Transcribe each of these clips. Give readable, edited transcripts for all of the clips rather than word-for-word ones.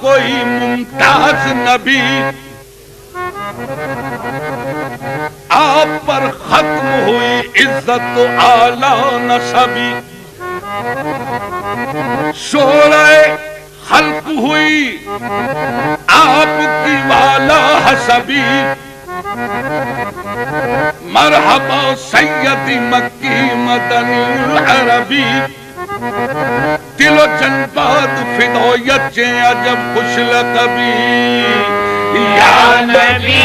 کوئی ممتاز نبی، آپ پر ختم ہوئی عزت و اعلی نسبی، شورۂ خلق ہوئی آپ کی والا حسبی، مرحبا سیدی مکی مدنی العربی، دل و جنبات فدایت چیں عجب خوش لقبی، یا نبی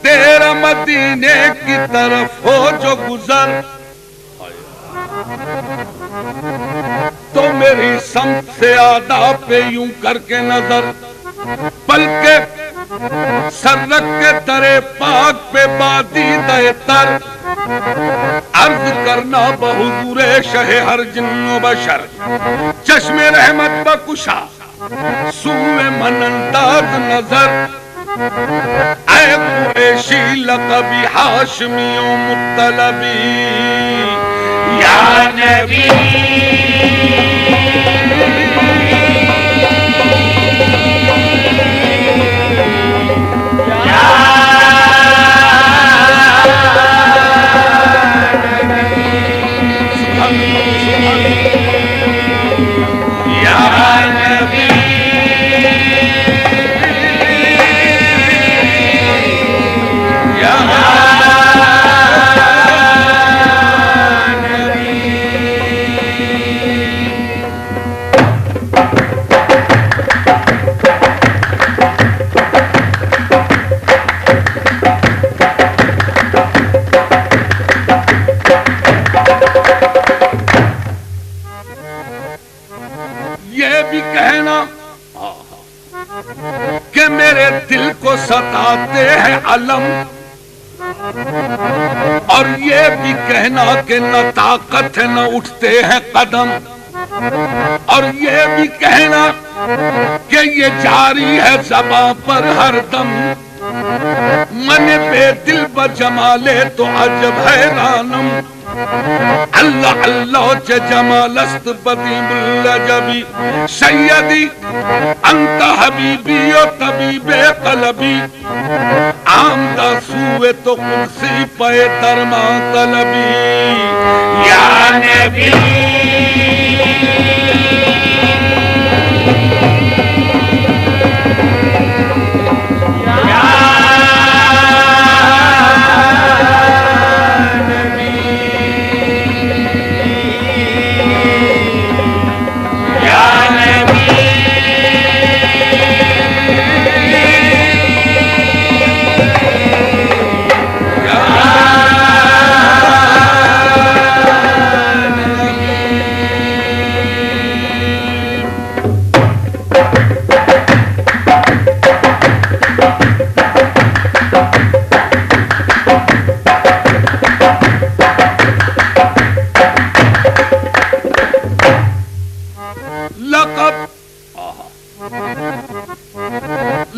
تیرا مدینے کی طرف ہو جو گزر، تو میری سمت سے آداب پہ یوں کر کے نظر، بلکہ سر رکھ کے درے پاک پہ بادیدہ تر، عرض کرنا بحضور شہ ہر جن و بشر، چشم رحمت بکشا سوئے من انداز نظر، اے قریشی لقبی ہاشمی و مطلبی، یا نبی کہ میرے دل کو ستاتے ہیں علم، اور یہ بھی کہنا کہ نہ طاقت ہے نہ اٹھتے ہیں قدم، اور یہ بھی کہنا کہ یہ جاری ہے زباں پر ہر دم، من بے دل بجمالے تو عجب حیرانم، اللہ اللہ چه جمال است بدیم العجبی، سیدی انت حبیبی و طبیب قلبی، آمدہ سوئے تو قدسی پہ درما طلبی، یا نبی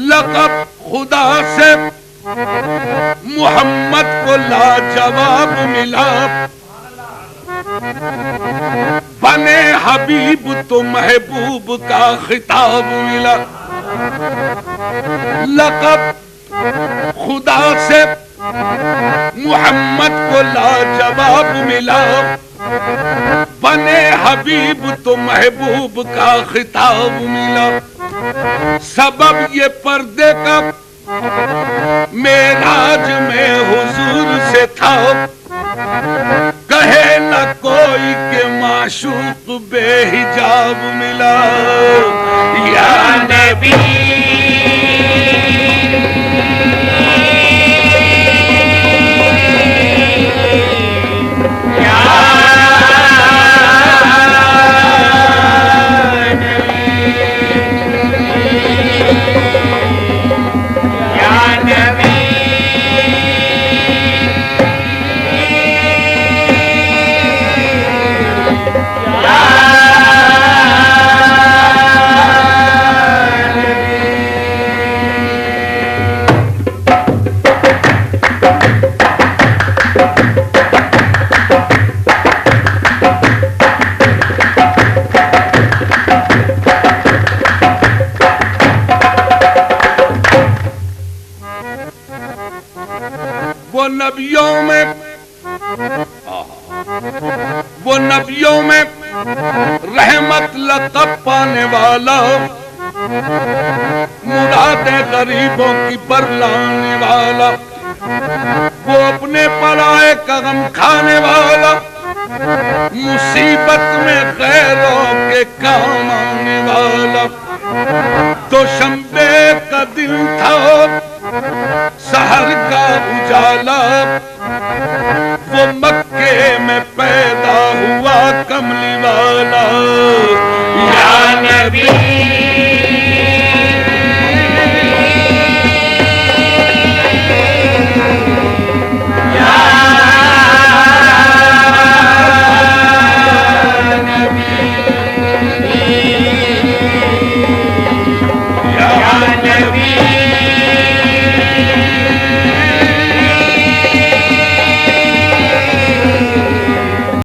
لقب خدا سے محمد کو لاجواب ملا، بنے حبیب تو محبوب کا خطاب ملا، لقب خدا سے محمد کو لاجواب ملا، بنے حبیب تو محبوب کا خطاب ملا، سبب یہ پردے کا معراج میں حضور سے تھا، کہے نہ کوئی کہ معشوق بے حجاب ملا یا نبی وہ نبیوں میں رحمت لقب پانے والا، مراد غریبوں کی برلانے والا، وہ اپنے پرائے کا غم کھانے والا، مصیبت میں غیروں کے کام آنے والا۔ تو شنبے کا دن تھا